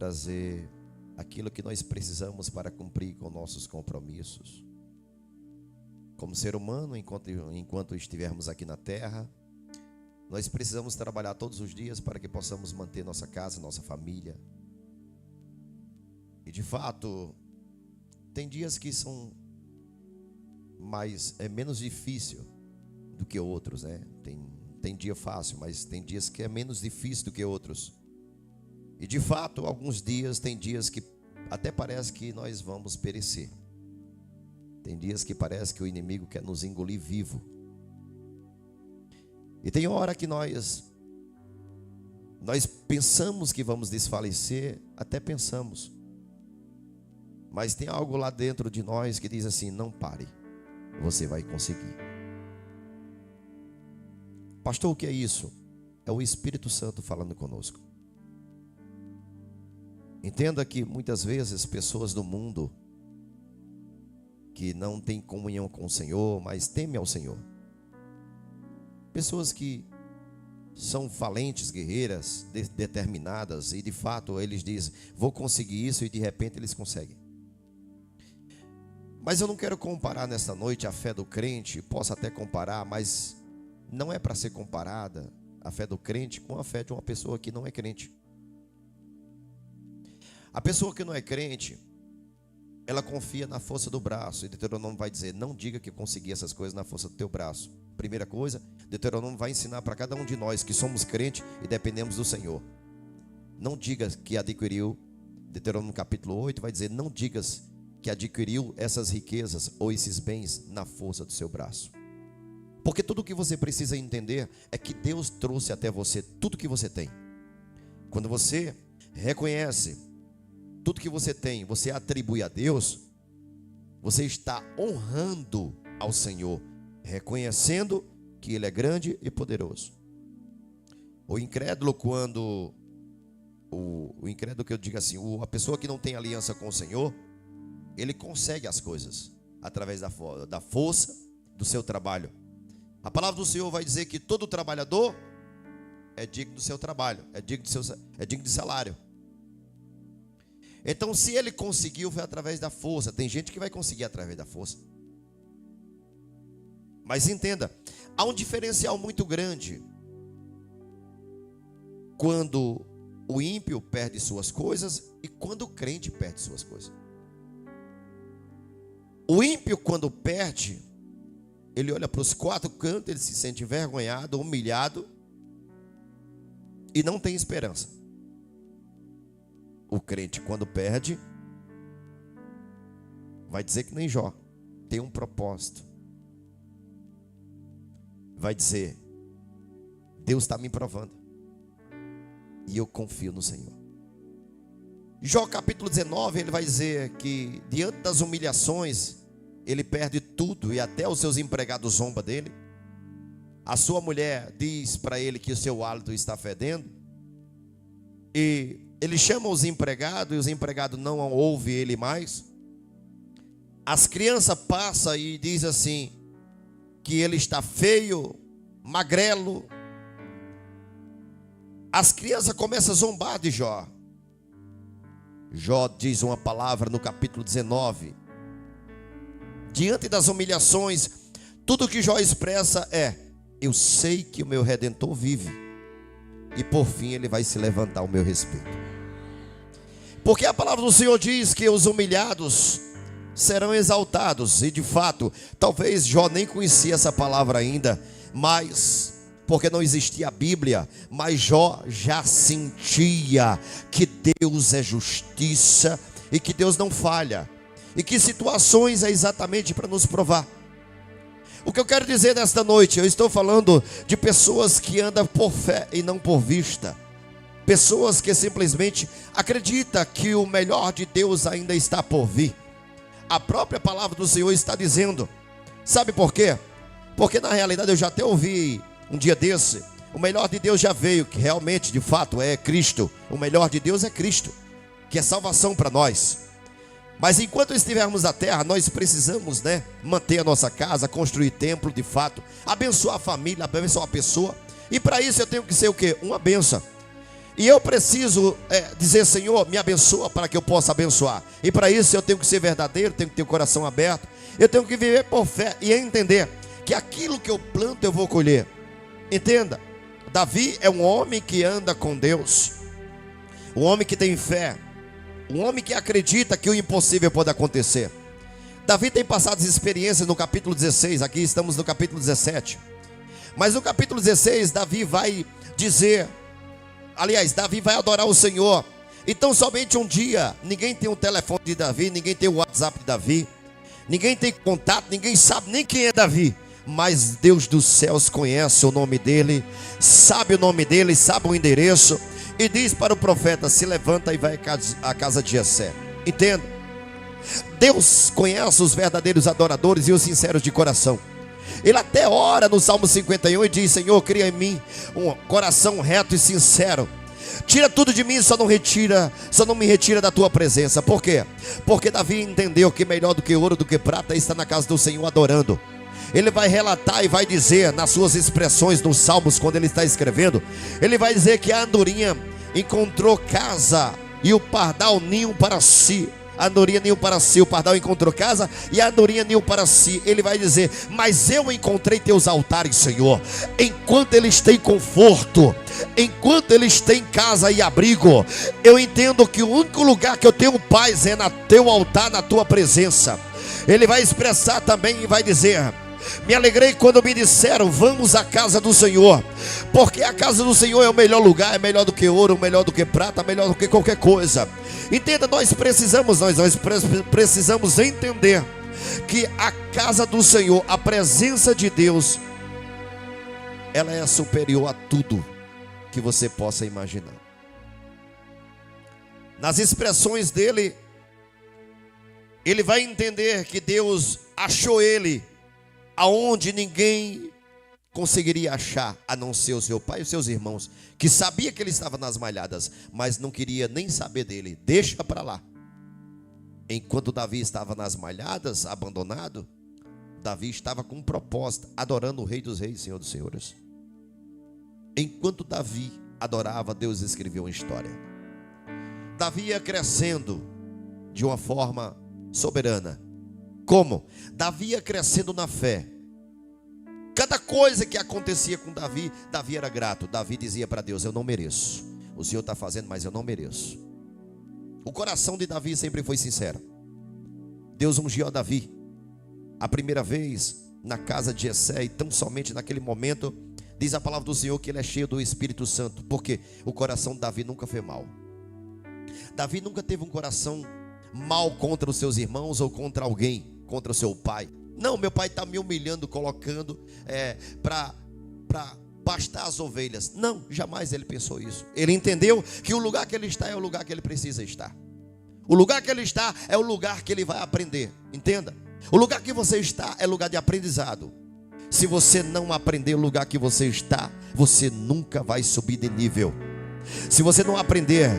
trazer aquilo que nós precisamos para cumprir com nossos compromissos. Como ser humano, enquanto estivermos aqui na terra, nós precisamos trabalhar todos os dias para que possamos manter nossa casa, nossa família. E de fato, tem dias que são menos difícil do que outros, né? Tem dia fácil, mas tem dias que é menos difícil do que outros. E de fato, alguns dias, tem dias que até parece que nós vamos perecer. Tem dias que parece que o inimigo quer nos engolir vivo. E tem hora que nós pensamos que vamos desfalecer, até pensamos. Mas tem algo lá dentro de nós que diz assim: não pare, você vai conseguir. Pastor, o que é isso? É o Espírito Santo falando conosco. Entenda que muitas vezes pessoas do mundo que não têm comunhão com o Senhor, mas temem ao Senhor, pessoas que são valentes, guerreiras, determinadas, e de fato eles dizem: vou conseguir isso, e de repente eles conseguem. Mas eu não quero comparar nesta noite a fé do crente. Posso até comparar, mas não é para ser comparada a fé do crente com a fé de uma pessoa que não é crente. A pessoa que não é crente, ela confia na força do braço. E Deuteronômio vai dizer: não diga que consegui essas coisas na força do teu braço. Primeira coisa, Deuteronômio vai ensinar para cada um de nós que somos crentes e dependemos do Senhor. Não diga que adquiriu, Deuteronômio capítulo 8 vai dizer: não digas que adquiriu essas riquezas ou esses bens na força do seu braço. Porque tudo o que você precisa entender é que Deus trouxe até você tudo que você tem. Quando você reconhece tudo que você tem, você atribui a Deus, você está honrando ao Senhor, reconhecendo que Ele é grande e poderoso. O incrédulo, quando o incrédulo, que eu digo assim, a pessoa que não tem aliança com o Senhor, ele consegue as coisas através da força do seu trabalho. A palavra do Senhor vai dizer que todo trabalhador é digno do seu trabalho, é digno de salário. Então, se ele conseguiu, foi através da força. Tem gente que vai conseguir através da força. Mas entenda, há um diferencial muito grande quando o ímpio perde suas coisas e quando o crente perde suas coisas. O ímpio, quando perde, ele olha para os quatro cantos, ele se sente envergonhado, humilhado e não tem esperança. O crente, quando perde, vai dizer que nem Jó, tem um propósito. Vai dizer: Deus está me provando e eu confio no Senhor. Jó capítulo 19, ele vai dizer que diante das humilhações, ele perde tudo e até os seus empregados zombam dele. A sua mulher diz para ele que o seu hálito está fedendo. E ele chama os empregados e os empregados não ouvem ele mais. As crianças passam e diz assim, que ele está feio, magrelo. As crianças começam a zombar de Jó. Jó diz uma palavra no capítulo 19. Diante das humilhações, tudo que Jó expressa é: eu sei que o meu Redentor vive, e por fim ele vai se levantar ao meu respeito. Porque a palavra do Senhor diz que os humilhados serão exaltados. E de fato, talvez Jó nem conhecia essa palavra ainda, mas porque não existia a Bíblia, mas Jó já sentia que Deus é justiça e que Deus não falha, e que situações é exatamente para nos provar. O que eu quero dizer nesta noite, eu estou falando de pessoas que andam por fé e não por vista. Pessoas que simplesmente acreditam que o melhor de Deus ainda está por vir. A própria palavra do Senhor está dizendo. Sabe por quê? Porque na realidade eu já até ouvi um dia desse: o melhor de Deus já veio, que realmente de fato é Cristo. O melhor de Deus é Cristo, que é salvação para nós. Mas enquanto estivermos na terra, nós precisamos, manter a nossa casa, construir templo de fato, abençoar a família, abençoar a pessoa. E para isso eu tenho que ser o quê? Uma bênção. E eu preciso dizer: Senhor, me abençoa para que eu possa abençoar. E para isso eu tenho que ser verdadeiro, tenho que ter o coração aberto. Eu tenho que viver por fé e entender que aquilo que eu planto eu vou colher. Entenda, Davi é um homem que anda com Deus, um homem que tem fé, um homem que acredita que o impossível pode acontecer. Davi tem passado experiências no capítulo 16, aqui estamos no capítulo 17. Mas no capítulo 16, Davi vai dizer, aliás, Davi vai adorar o Senhor. Então somente um dia, ninguém tem o telefone de Davi, ninguém tem o WhatsApp de Davi, ninguém tem contato, ninguém sabe nem quem é Davi. Mas Deus dos céus conhece o nome dele, sabe o nome dele, sabe o endereço. E diz para o profeta: se levanta e vai à casa de Jessé. Entenda, Deus conhece os verdadeiros adoradores e os sinceros de coração. Ele até ora no Salmo 51 e diz: Senhor, cria em mim um coração reto e sincero. Tira tudo de mim, só não me retira da tua presença. Por quê? Porque Davi entendeu que melhor do que ouro, do que prata, está na casa do Senhor adorando. Ele vai relatar e vai dizer nas suas expressões nos Salmos, quando ele está escrevendo, ele vai dizer que a andorinha encontrou casa e o pardal ninho para si. A andorinha ninho para si, o pardal encontrou casa e a andorinha ninho para si. Ele vai dizer: mas eu encontrei teus altares, Senhor, enquanto eles têm conforto, enquanto eles têm casa e abrigo. Eu entendo que o único lugar que eu tenho paz é no teu altar, na tua presença. Ele vai expressar também e vai dizer: me alegrei quando me disseram: vamos à casa do Senhor. Porque a casa do Senhor é o melhor lugar, é melhor do que ouro, melhor do que prata, melhor do que qualquer coisa. Entenda, nós precisamos entender que a casa do Senhor, a presença de Deus, ela é superior a tudo que você possa imaginar. Nas expressões dele, ele vai entender que Deus achou ele aonde ninguém conseguiria achar, a não ser o seu pai e os seus irmãos, que sabia que ele estava nas malhadas, mas não queria nem saber dele. Deixa para lá. Enquanto Davi estava nas malhadas, abandonado, Davi estava com um propósito, adorando o Rei dos Reis, Senhor dos Senhores. Enquanto Davi adorava, Deus escreveu uma história. Davi ia crescendo de uma forma soberana. Como? Davi ia crescendo na fé. Cada coisa que acontecia com Davi, Davi era grato. Davi dizia para Deus: eu não mereço. O Senhor está fazendo, mas eu não mereço. O coração de Davi sempre foi sincero. Deus ungiu a Davi a primeira vez na casa de Jessé, e tão somente naquele momento, diz a palavra do Senhor que ele é cheio do Espírito Santo. Porque o coração de Davi nunca foi mau. Davi nunca teve um coração mal contra os seus irmãos ou contra alguém, contra o seu pai. Não, meu pai está me humilhando, colocando para pastar as ovelhas. Não, jamais ele pensou isso. Ele entendeu que o lugar que ele está é o lugar que ele precisa estar. O lugar que ele está é o lugar que ele vai aprender. Entenda, o lugar que você está é lugar de aprendizado. Se você não aprender o lugar que você está, você nunca vai subir de nível. Se você não aprender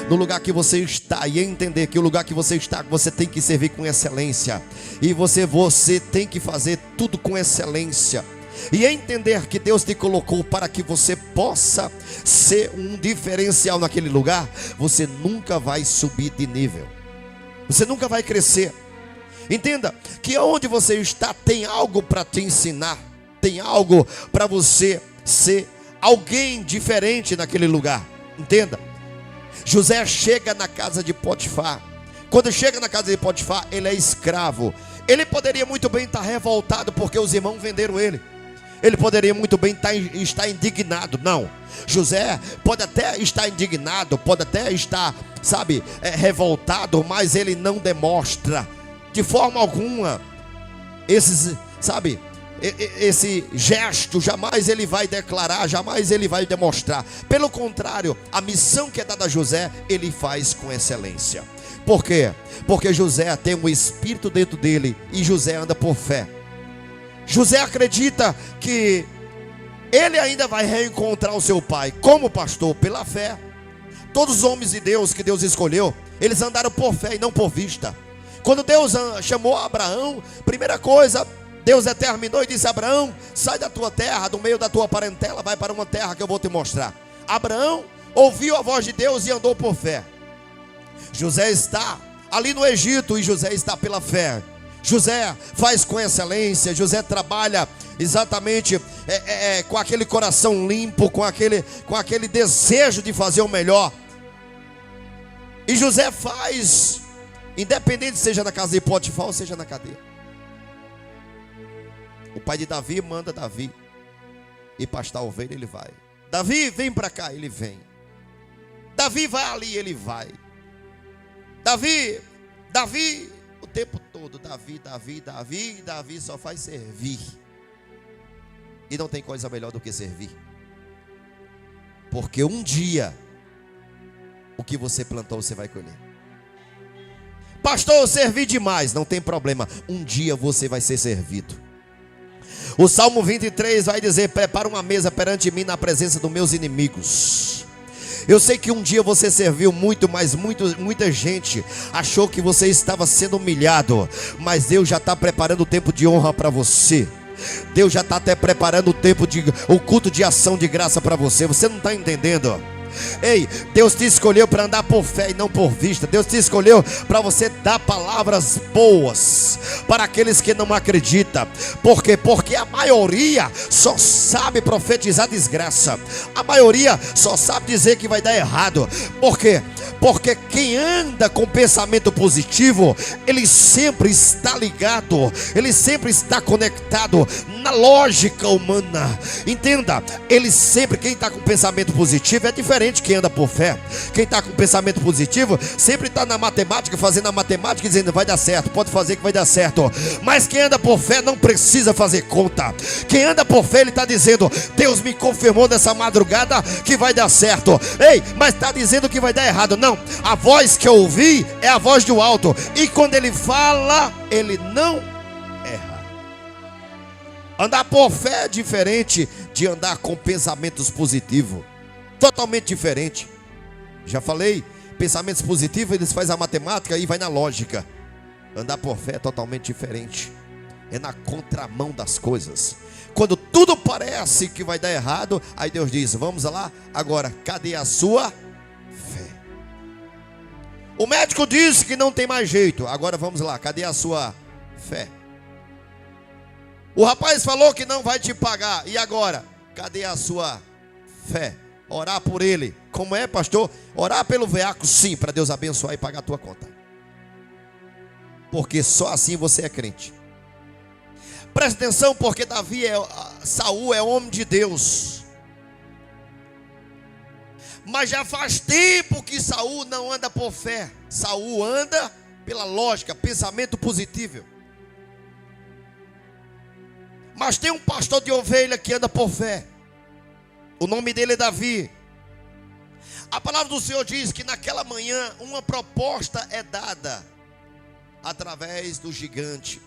no lugar que você está e entender que o lugar que você está, você tem que servir com excelência, e você tem que fazer tudo com excelência, e entender que Deus te colocou para que você possa ser um diferencial naquele lugar, você nunca vai subir de nível, você nunca vai crescer. Entenda que onde você está tem algo para te ensinar, tem algo para você ser alguém diferente naquele lugar. Entenda, José chega na casa de Potifar. Quando chega na casa de Potifar, ele é escravo. Ele poderia muito bem estar revoltado porque os irmãos venderam ele. Ele poderia muito bem estar indignado. Não, José pode até estar indignado, pode até estar, revoltado, mas ele não demonstra de forma alguma esse gesto. Jamais ele vai declarar, jamais ele vai demonstrar. Pelo contrário, a missão que é dada a José, ele faz com excelência. Por quê? Porque José tem um espírito dentro dele, e José anda por fé. José acredita que ele ainda vai reencontrar o seu pai. Como pastor? Pela fé. Todos os homens de Deus que Deus escolheu, eles andaram por fé e não por vista. Quando Deus chamou Abraão, primeira coisa, Deus determinou e disse: Abraão, sai da tua terra, do meio da tua parentela, vai para uma terra que eu vou te mostrar. Abraão ouviu a voz de Deus e andou por fé. José está ali no Egito e José está pela fé. José faz com excelência, José trabalha exatamente com aquele coração limpo, com aquele desejo de fazer o melhor. E José faz, independente seja na casa de Potifar ou seja na cadeia. O pai de Davi manda Davi ir pastar a ovelha, ele vai. Davi, vem para cá, ele vem. Davi, vai ali, ele vai. Davi, o tempo todo, Davi só faz servir. E não tem coisa melhor do que servir. Porque um dia, o que você plantou, você vai colher. Pastor, eu servi demais, não tem problema. Um dia você vai ser servido. O Salmo 23 vai dizer: prepara uma mesa perante mim na presença dos meus inimigos. Eu sei que um dia você serviu muito, mas muita gente achou que você estava sendo humilhado. Mas Deus já está preparando o tempo de honra para você. Deus já está até preparando o culto de ação de graça para você. Você não está entendendo? Ei, Deus te escolheu para andar por fé e não por vista. Deus te escolheu para você dar palavras boas para aqueles que não acreditam. Por quê? Porque a maioria só sabe profetizar desgraça. A maioria só sabe dizer que vai dar errado. Por quê? Porque quem anda com pensamento positivo, ele sempre está ligado, ele sempre está conectado na lógica humana. Entenda, quem está com pensamento positivo é diferente de quem anda por fé. Quem está com pensamento positivo sempre está na matemática, fazendo a matemática e dizendo: vai dar certo, pode fazer que vai dar certo. Mas quem anda por fé não precisa fazer conta. Quem anda por fé, ele está dizendo: Deus me confirmou nessa madrugada que vai dar certo. Ei, mas está dizendo que vai dar errado. Não, a voz que eu ouvi é a voz do alto. E quando ele fala, ele não erra. Andar por fé é diferente de andar com pensamentos positivos. Totalmente diferente. Já falei, pensamentos positivos, eles fazem a matemática e vai na lógica. Andar por fé é totalmente diferente. É na contramão das coisas. Quando tudo parece que vai dar errado, aí Deus diz: vamos lá, agora, cadê a sua fé? O médico disse que não tem mais jeito. Agora vamos lá, cadê a sua fé? O rapaz falou que não vai te pagar. E agora, cadê a sua fé? Orar por ele. Como é, pastor? Orar pelo veaco, sim, para Deus abençoar e pagar a tua conta. Porque só assim você é crente. Presta atenção, porque Saul é homem de Deus. Mas já faz tempo que Saul não anda por fé. Saul anda pela lógica, pensamento positivo. Mas tem um pastor de ovelha que anda por fé. O nome dele é Davi. A palavra do Senhor diz que naquela manhã uma proposta é dada através do gigante,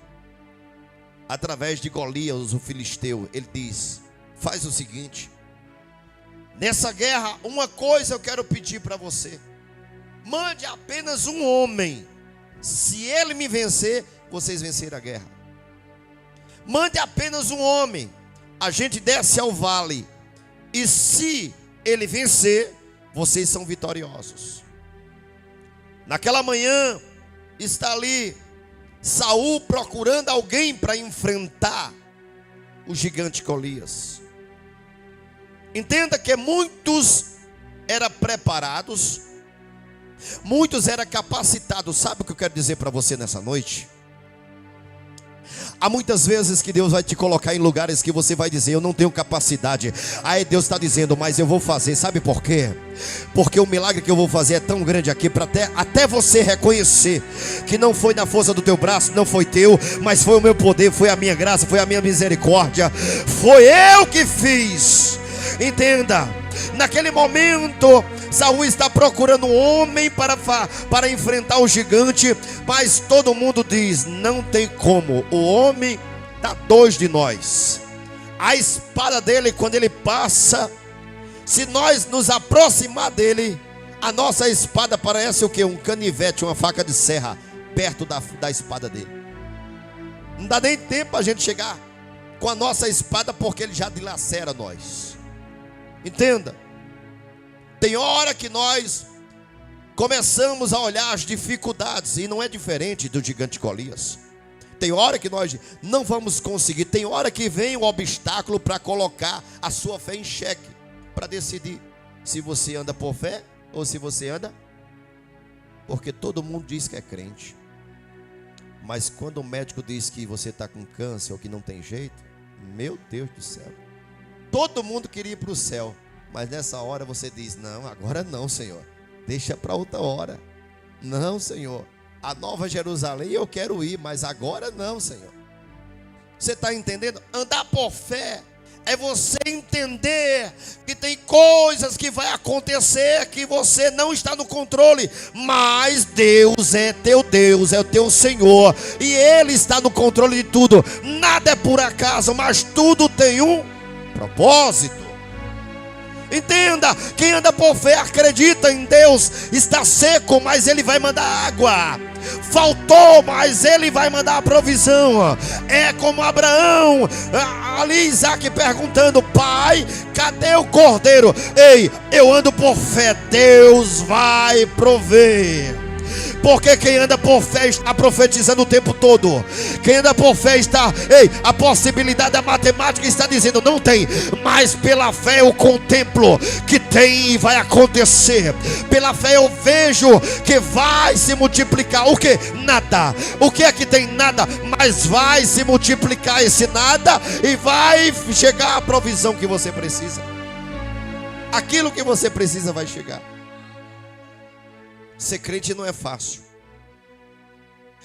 através de Golias, o filisteu. Ele diz: faz o seguinte, nessa guerra, uma coisa eu quero pedir para você: mande apenas um homem. Se ele me vencer, vocês venceram a guerra. Mande apenas um homem. A gente desce ao vale. E se ele vencer, vocês são vitoriosos. Naquela manhã, está ali Saul procurando alguém para enfrentar o gigante Golias. Entenda que muitos eram preparados, muitos eram capacitados. Sabe o que eu quero dizer para você nessa noite? Há muitas vezes que Deus vai te colocar em lugares que você vai dizer: eu não tenho capacidade. Aí Deus está dizendo: mas eu vou fazer. Sabe por quê? Porque o milagre que eu vou fazer é tão grande aqui, para até você reconhecer que não foi na força do teu braço, não foi teu, mas foi o meu poder, foi a minha graça, foi a minha misericórdia. Foi eu que fiz. Entenda, naquele momento Saul está procurando um homem para enfrentar o gigante, mas todo mundo diz: não tem como, o homem dá dois de nós. A espada dele, quando ele passa, se nós nos aproximar dele, a nossa espada parece o quê? Um canivete, uma faca de serra, perto da espada dele. Não dá nem tempo a gente chegar com a nossa espada, porque ele já dilacera nós. Entenda, Tem hora que nós começamos a olhar as dificuldades, e não é diferente do gigante Golias. Tem hora que nós não vamos conseguir. Tem hora que vem um obstáculo para colocar a sua fé em xeque, para decidir se você anda por fé ou se você anda. Porque todo mundo diz que é crente, mas quando o médico diz que você está com câncer ou que não tem jeito, meu Deus do céu, todo mundo queria ir para o céu, mas nessa hora você diz: não, agora não, Senhor, deixa para outra hora. Não, Senhor, a Nova Jerusalém eu quero ir, mas agora não, Senhor. Você está entendendo? Andar por fé é você entender que tem coisas que vai acontecer que você não está no controle, mas Deus é teu Deus, é o teu Senhor, e Ele está no controle de tudo. Nada é por acaso, mas tudo tem um propósito. Entenda, quem anda por fé acredita em Deus. Está seco, mas Ele vai mandar água. Faltou, mas Ele vai mandar a provisão. É como Abraão, ali Isaac perguntando: pai, cadê o cordeiro? Ei, eu ando por fé, Deus vai prover. Porque quem anda por fé está profetizando o tempo todo. Quem anda por fé está, a possibilidade da matemática está dizendo não tem, mas pela fé eu contemplo que tem e vai acontecer. Pela fé eu vejo que vai se multiplicar. O que? Nada. O que é que tem? Nada. Mas vai se multiplicar esse nada e vai chegar a provisão que você precisa. Aquilo que você precisa vai chegar. Ser crente não é fácil.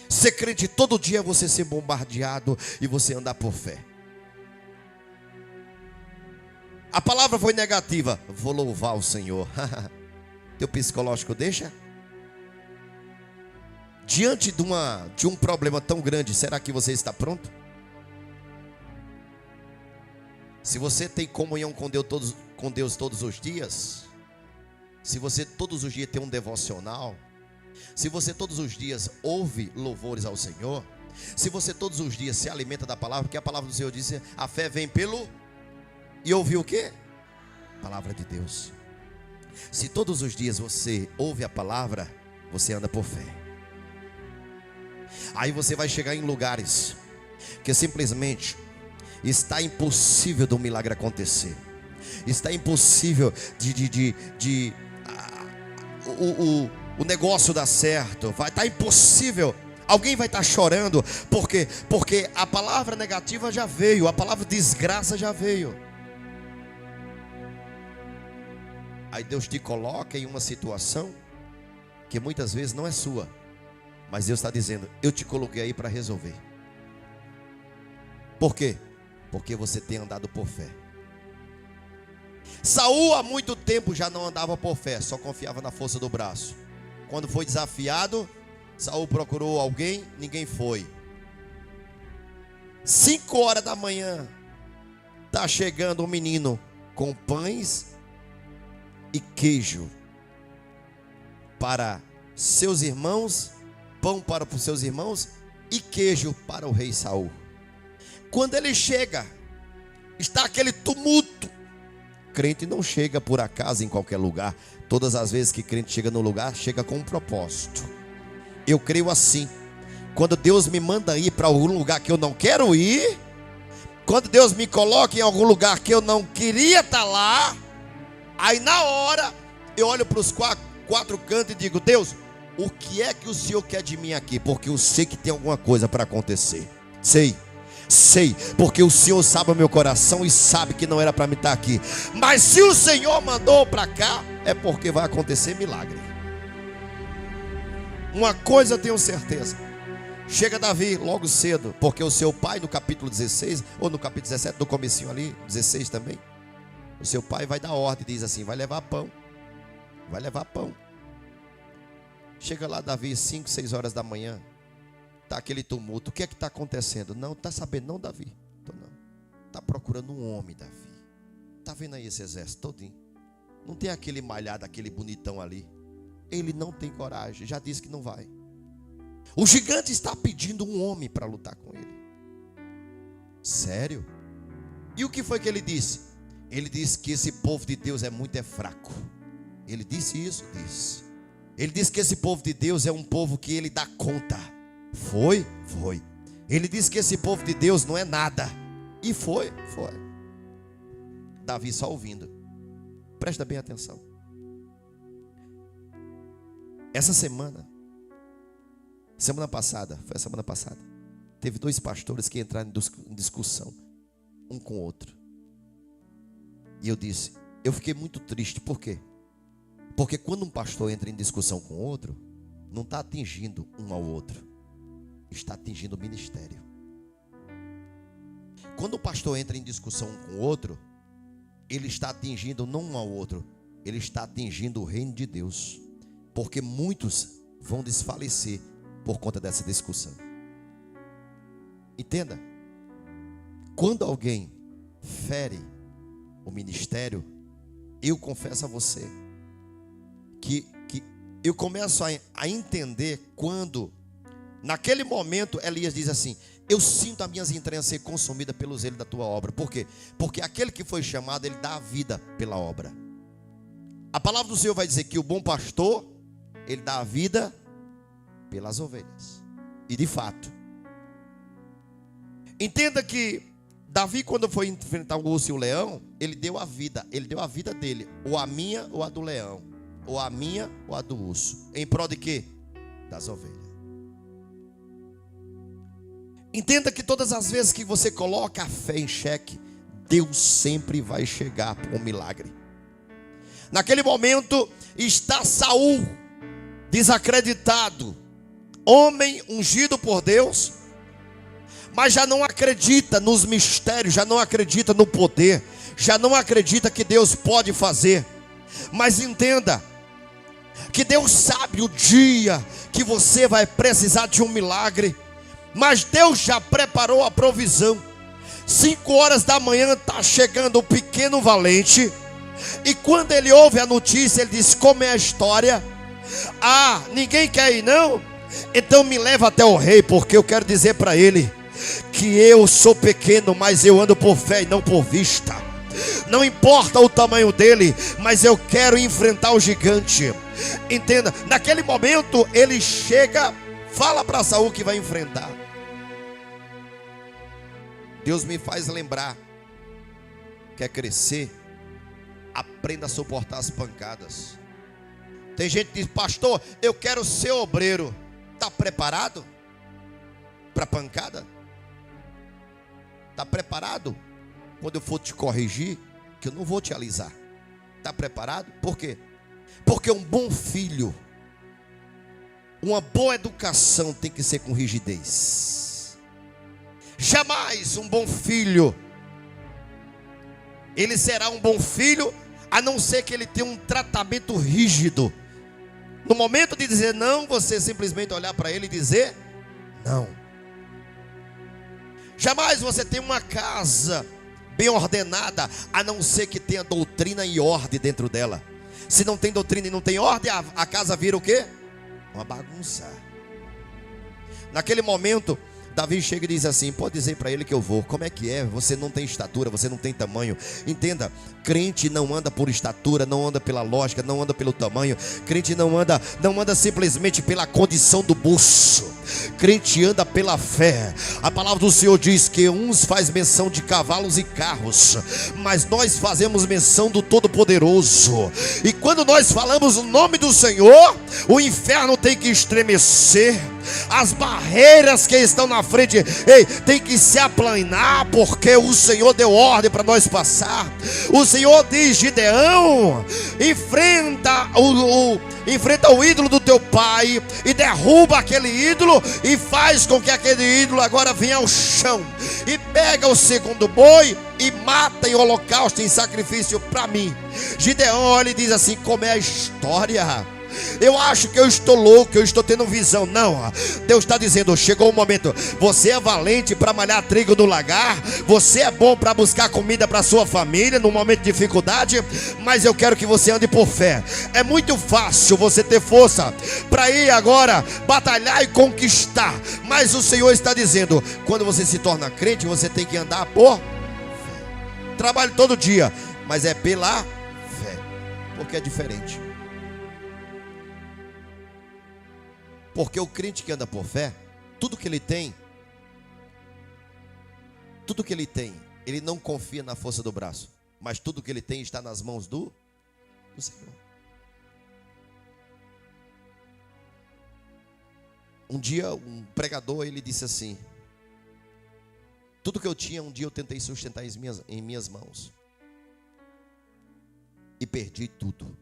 Ser crente todo dia é você ser bombardeado e você andar por fé. A palavra foi negativa. Vou louvar o Senhor. Teu psicológico deixa? Diante de um problema tão grande, será que você está pronto? Se você tem comunhão com Deus todos os dias, se você todos os dias tem um devocional, se você todos os dias ouve louvores ao Senhor, se você todos os dias se alimenta da palavra, porque a palavra do Senhor disse: a fé vem pelo... E ouvir o quê? Palavra de Deus. Se todos os dias você ouve a palavra, você anda por fé. Aí você vai chegar em lugares que simplesmente está impossível do milagre acontecer. Está impossível o negócio dar certo. Vai estar impossível. Alguém vai estar chorando. Por quê? Porque a palavra negativa já veio, a palavra desgraça já veio. Aí Deus te coloca em uma situação que muitas vezes não é sua, mas Deus está dizendo: eu te coloquei aí para resolver. Por quê? Porque você tem andado por fé. Saul há muito tempo já não andava por fé, só confiava na força do braço. Quando foi desafiado, Saul procurou alguém, ninguém foi. 5 horas da manhã, está chegando um menino com pães e queijo para seus irmãos, pão para os seus irmãos e queijo para o rei Saul. Quando ele chega, está aquele tumulto. Crente não chega por acaso em qualquer lugar. Todas as vezes que crente chega no lugar, chega com um propósito. Eu creio assim: quando Deus me manda ir para algum lugar que eu não quero ir, quando Deus me coloca em algum lugar que eu não queria estar lá, aí na hora eu olho para os quatro cantos e digo: Deus, o que é que o Senhor quer de mim aqui? Porque eu sei que tem alguma coisa para acontecer. Sei, porque o Senhor sabe o meu coração e sabe que não era para mim estar aqui. Mas se o Senhor mandou para cá, é porque vai acontecer milagre. Uma coisa eu tenho certeza: chega Davi logo cedo, porque o seu pai no capítulo 16, ou no capítulo 17, no comecinho ali, 16 também, o seu pai vai dar ordem, diz assim: vai levar pão. Chega lá Davi 5, 6 horas da manhã. Está aquele tumulto. O que é que está acontecendo? Não, está sabendo não, Davi? Não. Está procurando um homem, Davi. Está vendo aí esse exército todinho? Não tem aquele malhado, aquele bonitão ali. Ele não tem coragem, já disse que não vai. O gigante está pedindo um homem para lutar com ele. Sério? E o que foi que ele disse? Ele disse que esse povo de Deus é muito fraco. Ele disse isso? Disse. Ele disse que esse povo de Deus é um povo que ele dá conta. Foi? Foi. Ele disse que esse povo de Deus não é nada. E foi? Foi. Davi só ouvindo. Presta bem atenção. Essa semana passada, foi a semana passada, teve 2 pastores que entraram em discussão, um com o outro. E eu disse, eu fiquei muito triste, por quê? Porque quando um pastor entra em discussão com outro, não está atingindo um ao outro, está atingindo o ministério. Quando o pastor entra em discussão um com o outro, ele está atingindo não um ao outro, ele está atingindo o reino de Deus. Porque muitos vão desfalecer por conta dessa discussão. Entenda, quando alguém fere o ministério, eu confesso a você que eu começo a entender quando, naquele momento, Elias diz assim: eu sinto as minhas entranhas ser consumidas pelo zelo da tua obra. Por quê? Porque aquele que foi chamado, ele dá a vida pela obra. A palavra do Senhor vai dizer que o bom pastor, ele dá a vida pelas ovelhas. E de fato, entenda que Davi, quando foi enfrentar o urso e o leão, ele deu a vida. Ele deu a vida dele, ou a minha ou a do leão, ou a minha ou a do urso. Em prol de quê? Das ovelhas. Entenda que todas as vezes que você coloca a fé em xeque, Deus sempre vai chegar com um milagre. Naquele momento está Saul desacreditado, homem ungido por Deus, mas já não acredita nos mistérios, já não acredita no poder, já não acredita que Deus pode fazer. Mas entenda que Deus sabe o dia que você vai precisar de um milagre, mas Deus já preparou a provisão. 5 horas da manhã está chegando o pequeno valente, e quando ele ouve a notícia, ele diz: como é a história? Ah, ninguém quer ir não? Então me leva até o rei, porque eu quero dizer para ele que eu sou pequeno, mas eu ando por fé e não por vista. Não importa o tamanho dele, mas eu quero enfrentar o gigante. Entenda, naquele momento ele chega, fala para Saul que vai enfrentar. Deus me faz lembrar: quer crescer? Aprenda a suportar as pancadas. Tem gente que diz: pastor, eu quero ser obreiro. Está preparado para pancada? Está preparado quando eu for te corrigir, que eu não vou te alisar? Está preparado? Por quê? Porque um bom filho, uma boa educação tem que ser com rigidez. Jamais um bom filho, ele será um bom filho, a não ser que ele tenha um tratamento rígido. No momento de dizer não, você simplesmente olhar para ele e dizer não. Jamais você tem uma casa bem ordenada, a não ser que tenha doutrina e ordem dentro dela. Se não tem doutrina e não tem ordem, a casa vira o quê? Uma bagunça. Naquele momento, Davi chega e diz assim: pode dizer para ele que eu vou. Como é que é? Você não tem estatura, você não tem tamanho. Entenda, crente não anda por estatura, não anda pela lógica, não anda pelo tamanho. Crente não anda simplesmente pela condição do buço. Crente anda pela fé. A palavra do Senhor diz que uns faz menção de cavalos e carros, mas nós fazemos menção do Todo-Poderoso. E quando nós falamos o nome do Senhor, o inferno tem que estremecer. As barreiras que estão na frente, tem que se aplanar, porque o Senhor deu ordem para nós passar. O Senhor diz: Gideão, enfrenta o ídolo do teu pai, e derruba aquele ídolo, e faz com que aquele ídolo agora venha ao chão, e pega o segundo boi, e mata em holocausto, em sacrifício para mim. Gideão olha e diz assim: como é a história? Eu acho que eu estou louco, eu estou tendo visão. Não, Deus está dizendo: chegou o momento. Você é valente para malhar trigo no lagar, você é bom para buscar comida para sua família no momento de dificuldade, mas eu quero que você ande por fé. É muito fácil você ter força para ir agora batalhar e conquistar, mas o Senhor está dizendo: quando você se torna crente, você tem que andar por fé. Trabalhe todo dia, mas é pela fé, porque é diferente. Porque o crente que anda por fé, tudo que ele tem, ele não confia na força do braço, mas tudo que ele tem está nas mãos do Senhor. Um dia um pregador, ele disse assim: tudo que eu tinha, um dia eu tentei sustentar em minhas mãos. E perdi tudo.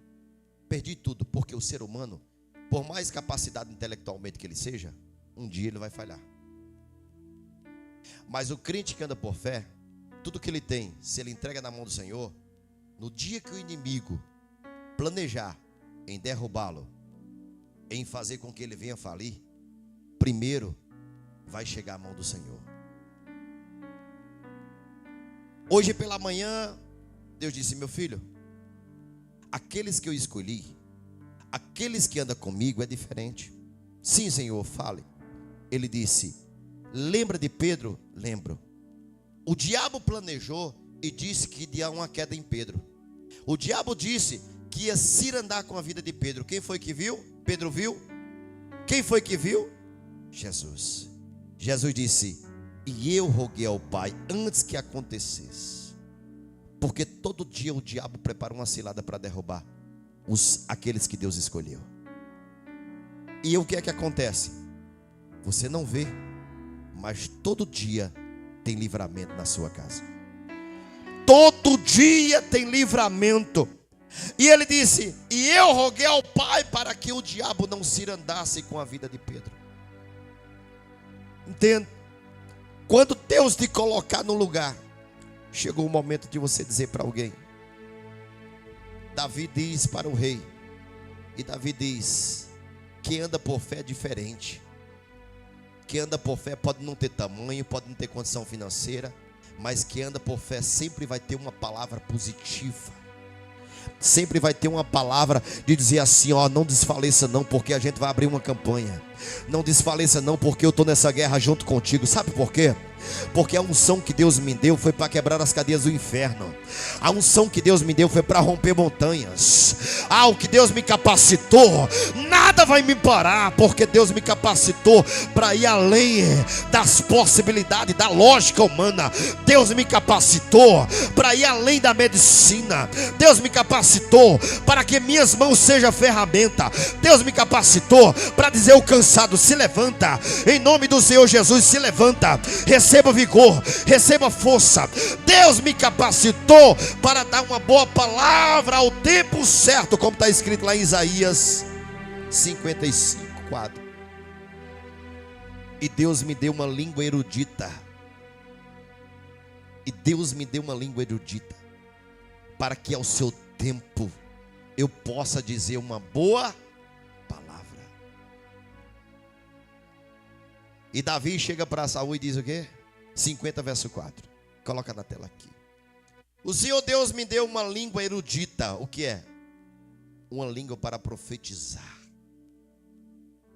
Perdi tudo, porque o ser humano, por mais capacitado intelectualmente que ele seja, um dia ele vai falhar. Mas o crente que anda por fé, tudo que ele tem, se ele entrega na mão do Senhor, no dia que o inimigo planejar em derrubá-lo, em fazer com que ele venha falir, primeiro vai chegar à mão do Senhor. Hoje pela manhã, Deus disse: meu filho, aqueles que eu escolhi, aqueles que andam comigo é diferente. Sim, Senhor, fale. Ele disse: lembra de Pedro? Lembro. O diabo planejou e disse que ia uma queda em Pedro. O diabo disse que ia cirandar com a vida de Pedro. Quem foi que viu? Pedro viu? Quem foi que viu? Jesus. Jesus disse: e eu roguei ao Pai antes que acontecesse. Porque todo dia o diabo prepara uma cilada para derrubar aqueles que Deus escolheu. E o que é que acontece? Você não vê, mas todo dia tem livramento na sua casa. Todo dia tem livramento. E ele disse: e eu roguei ao Pai para que o diabo não cirandasse com a vida de Pedro. Entende? Quando Deus te colocar no lugar, chegou o momento de você dizer para alguém. Davi diz para o rei, e Davi diz: quem anda por fé é diferente. Quem anda por fé pode não ter tamanho, pode não ter condição financeira, mas quem anda por fé sempre vai ter uma palavra positiva. Sempre vai ter uma palavra de dizer assim: ó, não desfaleça não, porque a gente vai abrir uma campanha. Não desfaleça não, porque eu estou nessa guerra junto contigo. Sabe por quê? Porque a unção que Deus me deu foi para quebrar as cadeias do inferno. A unção que Deus me deu foi para romper montanhas. O que Deus me capacitou, nada vai me parar, porque Deus me capacitou para ir além das possibilidades, da lógica humana. Deus me capacitou para ir além da medicina. Deus me capacitou para que minhas mãos sejam ferramenta. Deus me capacitou para dizer: o cansado se levanta, em nome do Senhor Jesus, se levanta, receba vigor, receba força. Deus me capacitou para dar uma boa palavra ao tempo certo, como está escrito lá em Isaías 55:4. E Deus me deu uma língua erudita. E Deus me deu uma língua erudita, para que ao seu tempo eu possa dizer uma boa palavra. E Davi chega para Saul e diz o quê? 50 verso 4. Coloca na tela aqui. O Senhor Deus me deu uma língua erudita. O que é? Uma língua para profetizar.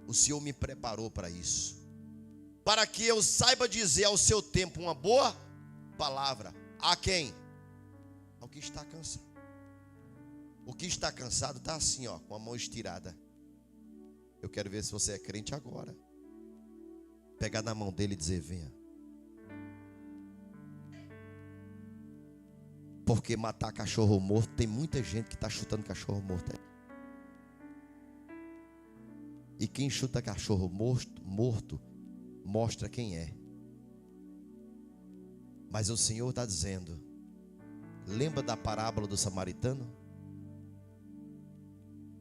O Senhor me preparou para isso, para que eu saiba dizer ao seu tempo uma boa palavra. A quem? Ao que está cansado. O que está cansado está assim, ó, com a mão estirada. Eu quero ver se você é crente agora. Pegar na mão dele e dizer: venha. Porque matar cachorro morto, tem muita gente que está chutando cachorro morto aí. E quem chuta cachorro morto mostra quem é. Mas o Senhor está dizendo: lembra da parábola do samaritano?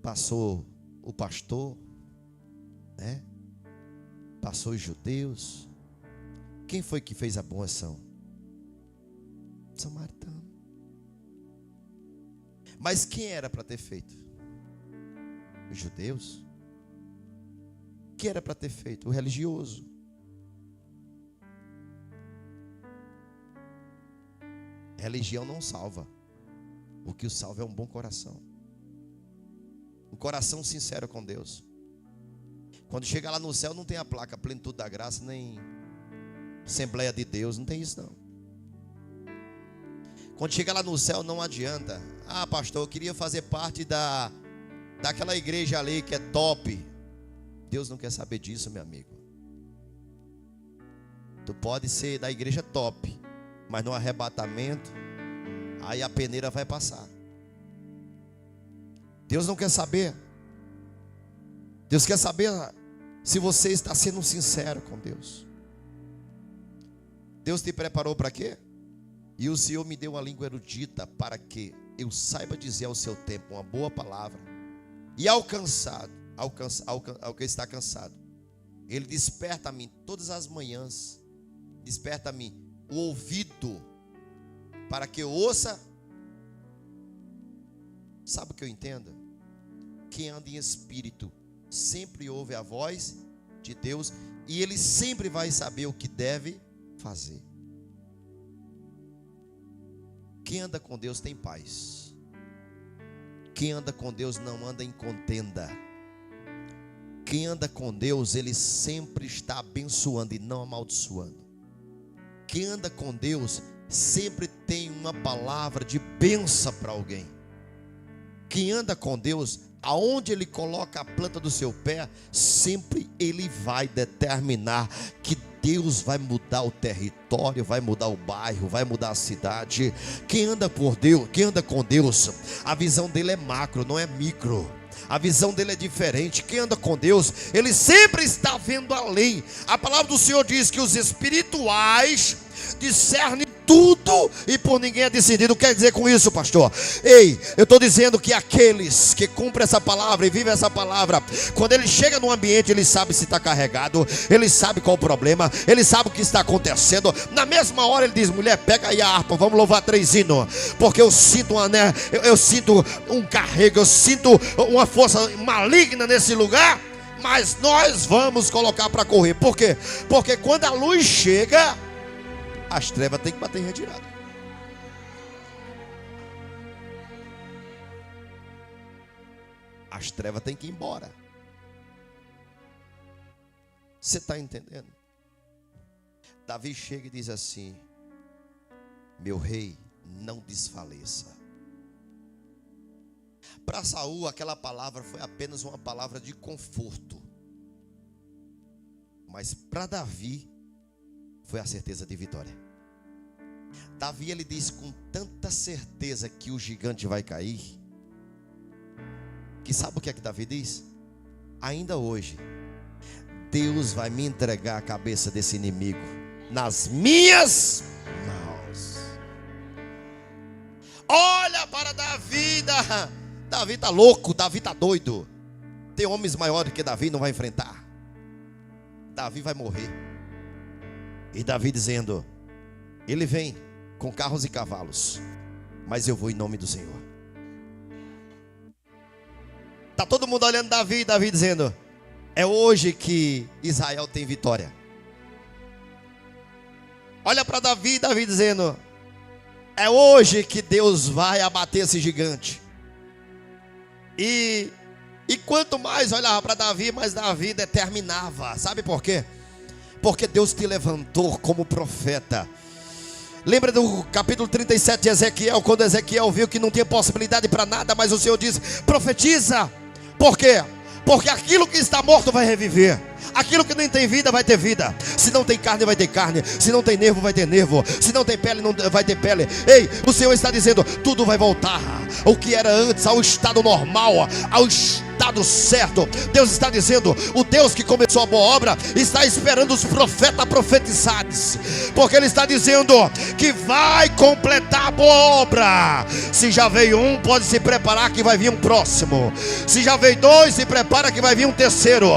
Passou o pastor, né? Passou os judeus. Quem foi que fez a boa ação? Samaritano. Mas quem era para ter feito? Os judeus. Quem era para ter feito? O religioso. Religião não salva. O que o salva é um bom coração. Um coração sincero com Deus. Quando chega lá no céu, não tem a placa Plenitude da Graça, nem Assembleia de Deus, não tem isso não. Quando chega lá no céu, não adianta: pastor, eu queria fazer parte daquela igreja ali que é top, Deus não quer saber disso, meu amigo. Tu pode ser da igreja top, mas no arrebatamento, aí a peneira vai passar. Deus não quer saber. Deus quer saber se você está sendo sincero com Deus. Deus te preparou para quê? E o Senhor me deu uma língua erudita para que eu saiba dizer ao seu tempo uma boa palavra. E ao que está cansado, Ele desperta a mim todas as manhãs. Desperta a mim o ouvido para que eu ouça. Sabe o que eu entendo? Quem anda em espírito sempre ouve a voz de Deus e ele sempre vai saber o que deve fazer. Quem anda com Deus tem paz. Quem anda com Deus não anda em contenda. Quem anda com Deus, ele sempre está abençoando e não amaldiçoando. Quem anda com Deus sempre tem uma palavra de bênção para alguém. Quem anda com Deus, aonde ele coloca a planta do seu pé, sempre ele vai determinar que Deus vai mudar o território, vai mudar o bairro, vai mudar a cidade. Quem anda por Deus, quem anda com Deus, a visão dele é macro, não é micro. A visão dele é diferente. Quem anda com Deus, ele sempre está vendo além. A palavra do Senhor diz que os espirituais discernem tudo e por ninguém é decidido. Quer dizer com isso, pastor? Ei, eu estou dizendo que aqueles que cumprem essa palavra e vivem essa palavra, quando ele chega no ambiente, ele sabe se está carregado, ele sabe qual o problema, ele sabe o que está acontecendo. Na mesma hora ele diz: mulher, pega aí a harpa, vamos louvar 3 hinos, porque eu sinto eu sinto um carrego, eu sinto uma força maligna nesse lugar. Mas nós vamos colocar para correr. Por quê? Porque quando a luz chega, as trevas têm que bater em retirada. As trevas têm que ir embora. Você está entendendo? Davi chega e diz assim: meu rei, não desfaleça. Para Saul, aquela palavra foi apenas uma palavra de conforto. Mas para Davi, foi a certeza de vitória. Davi, ele diz com tanta certeza que o gigante vai cair, que sabe o que é que Davi diz? Ainda hoje, Deus vai me entregar a cabeça desse inimigo nas minhas mãos. Olha para Davi. Davi está louco, Davi está doido. Tem homens maiores que Davi, não vai enfrentar. Davi vai morrer. E Davi dizendo: ele vem com carros e cavalos, mas eu vou em nome do Senhor. Está todo mundo olhando Davi, Davi dizendo: é hoje que Israel tem vitória. Olha para Davi, Davi dizendo: é hoje que Deus vai abater esse gigante. E quanto mais olhava para Davi, mais Davi determinava. Sabe por quê? Porque Deus te levantou como profeta. Lembra do capítulo 37 de Ezequiel, quando Ezequiel viu que não tinha possibilidade para nada, mas o Senhor disse: profetiza. Por quê? Porque aquilo que está morto vai reviver. Aquilo que nem tem vida vai ter vida. Se não tem carne, vai ter carne. Se não tem nervo, vai ter nervo. Se não tem pele, não vai ter pele. Ei, o Senhor está dizendo: tudo vai voltar o que era antes, ao estado normal, ao estado certo. Deus está dizendo: o Deus que começou a boa obra está esperando os profetas profetizarem, porque Ele está dizendo que vai completar a boa obra. Se já veio um, pode se preparar que vai vir um próximo. Se já veio 2, se prepara que vai vir um terceiro.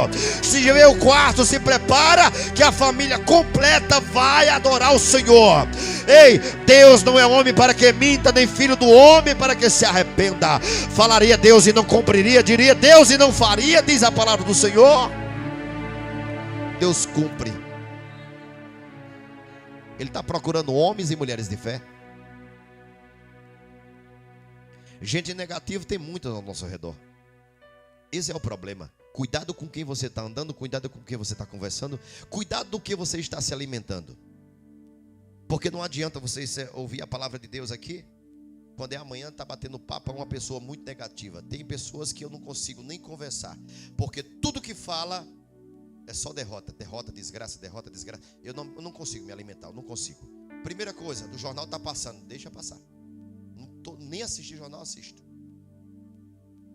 Se já veio o 4, se prepara que a família completa vai adorar o Senhor. Ei, Deus não é homem para que minta, nem filho do homem para que se arrependa. Falaria Deus e não cumpriria, diria Deus e não faria, diz a palavra do Senhor. Deus cumpre. Ele está procurando homens e mulheres de fé. Gente negativa tem muita ao nosso redor. Esse é o problema. Cuidado com quem você está andando, cuidado com quem você está conversando, cuidado do que você está se alimentando. Porque não adianta você ouvir a palavra de Deus aqui, quando é amanhã está batendo papo com uma pessoa muito negativa. Tem pessoas que eu não consigo nem conversar, porque tudo que fala É só derrota, derrota, desgraça, derrota, desgraça. Eu não consigo me alimentar, eu não consigo. Primeira coisa, do jornal tá passando, deixa passar. Não tô nem assistir jornal, assisto.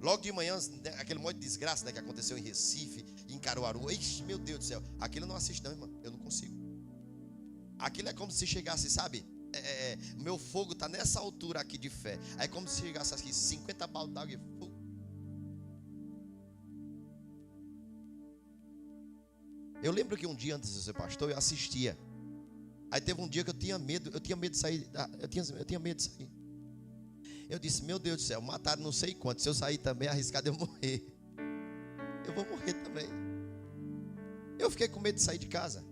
Logo de manhã, aquele monte de desgraça, né, que aconteceu em Recife, em Caruaru. Ixi, meu Deus do céu. Aquilo eu não assisto não, irmão. Eu não consigo. Aquilo é como se chegasse, sabe? Meu fogo tá nessa altura aqui de fé. Aí como se chegasse aqui 50 baldes d'água e fogo. Eu lembro que um dia antes de ser pastor, eu assistia. Aí teve um dia que eu tinha medo de sair. Eu tinha medo de sair. Eu disse, meu Deus do céu, mataram não sei quanto. Se eu sair também, é arriscado eu morrer. Eu vou morrer também. Eu fiquei com medo de sair de casa.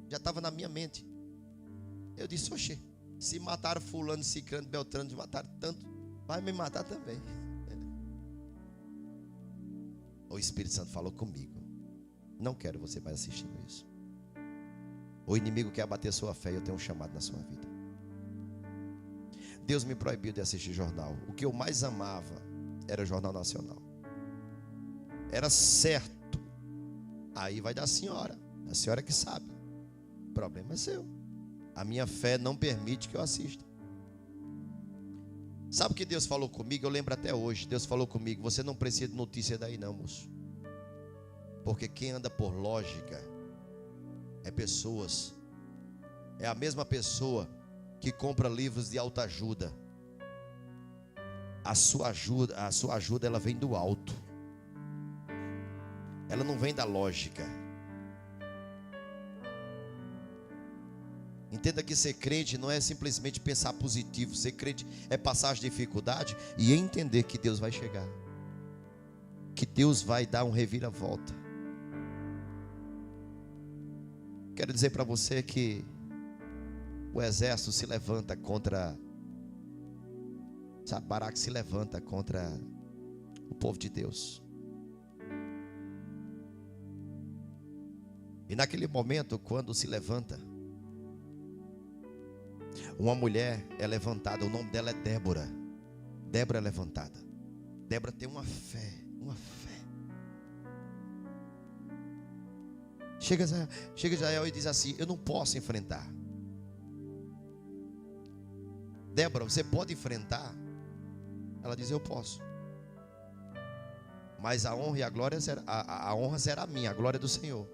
Já estava na minha mente. Eu disse, oxê, se mataram fulano, cicrano, beltrano, mataram tanto, vai me matar também. O Espírito Santo falou comigo. Não quero você mais assistindo isso. O inimigo quer abater sua fé e eu tenho um chamado na sua vida. Deus me proibiu de assistir jornal. O que eu mais amava era o Jornal Nacional. Era certo. Aí vai da senhora. A senhora que sabe. O problema é seu. A minha fé não permite que eu assista. Sabe o que Deus falou comigo? Eu lembro até hoje. Deus falou comigo, você não precisa de notícia daí não, moço. Porque quem anda por lógica é pessoas. É a mesma pessoa que compra livros de autoajuda. A sua ajuda ela vem do alto. Ela não vem da lógica. Entenda que ser crente não é simplesmente pensar positivo. Ser crente é passar as dificuldades e entender que Deus vai chegar. Que Deus vai dar um reviravolta. Quero dizer para você que o exército se levanta contra, sabe, Baraque se levanta contra o povo de Deus. E naquele momento, quando se levanta, uma mulher é levantada, o nome dela é Débora. Débora é levantada. Débora tem uma fé. Chega Israel e diz assim, eu não posso enfrentar. Débora, você pode enfrentar? Ela diz, eu posso. Mas a honra e a glória a honra será minha, a glória é do Senhor.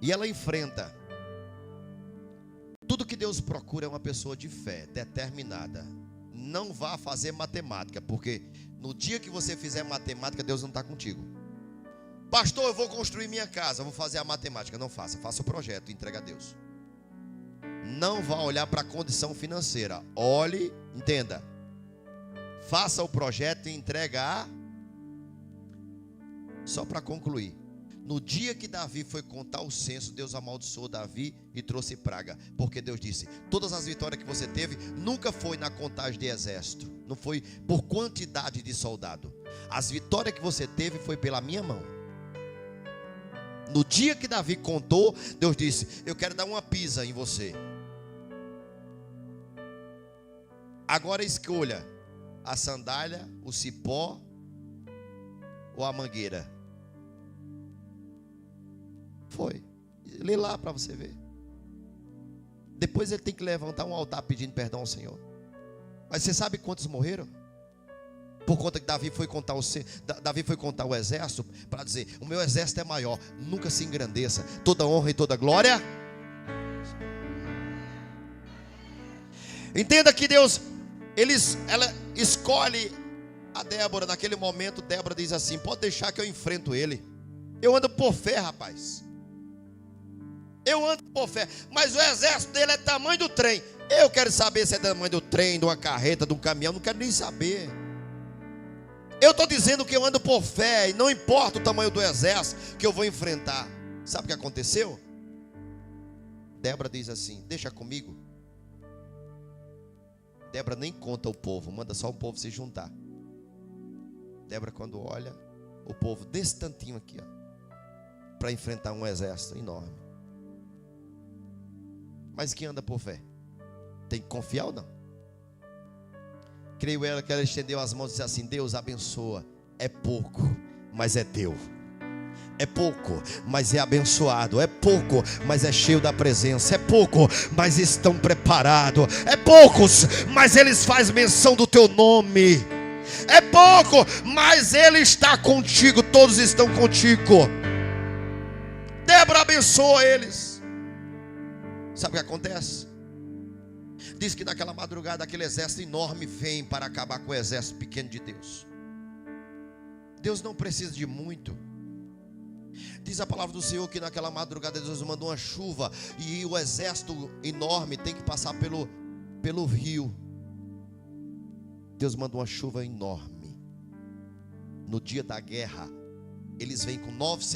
E ela enfrenta. Tudo que Deus procura é uma pessoa de fé, determinada. Não vá fazer matemática, porque no dia que você fizer matemática, Deus não está contigo. Pastor, eu vou construir minha casa, eu vou fazer a matemática. Não faça, faça o projeto e entrega a Deus. Não vá olhar para a condição financeira. Olhe, entenda. Faça o projeto e entrega Só para concluir. No dia que Davi foi contar o censo, Deus amaldiçoou Davi e trouxe praga. Porque Deus disse, todas as vitórias que você teve, nunca foi na contagem de exército. Não foi por quantidade de soldado. As vitórias que você teve foi pela minha mão. No dia que Davi contou, Deus disse, eu quero dar uma pisa em você. Agora escolha a sandália, o cipó ou a mangueira. Foi. Lê lá para você ver. Depois ele tem que levantar um altar pedindo perdão ao Senhor. Mas você sabe quantos morreram? Por conta que Davi foi contar o exército para dizer, o meu exército é maior. Nunca se engrandeça. Toda honra e toda glória. Entenda que Deus, ela escolhe a Débora. Naquele momento Débora diz assim, pode deixar que eu enfrento ele. Eu ando por fé, rapaz. Eu ando por fé. Mas o exército dele é tamanho do trem. Eu quero saber se é tamanho do trem, de uma carreta, de um caminhão. Não quero nem saber. Eu estou dizendo que eu ando por fé. E não importa o tamanho do exército que eu vou enfrentar. Sabe o que aconteceu? Débora diz assim, deixa comigo. Débora nem conta o povo, manda só o povo se juntar. Débora, quando olha, o povo desse tantinho aqui, para enfrentar um exército enorme. Mas quem anda por fé tem que confiar ou não? Creio ela que ela estendeu as mãos e disse assim, Deus abençoa, é pouco, mas é teu. É pouco, mas é abençoado. É pouco, mas é cheio da presença. É pouco, mas estão preparados. É poucos, mas eles fazem menção do teu nome. É pouco, mas Ele está contigo. Todos estão contigo. Débora abençoa eles. Sabe o que acontece? Diz que naquela madrugada aquele exército enorme vem para acabar com o exército pequeno de Deus. Deus não precisa de muito. Diz a palavra do Senhor que naquela madrugada Deus mandou uma chuva e o exército enorme tem que passar pelo rio. Deus mandou uma chuva enorme. No dia da guerra, eles vêm com 900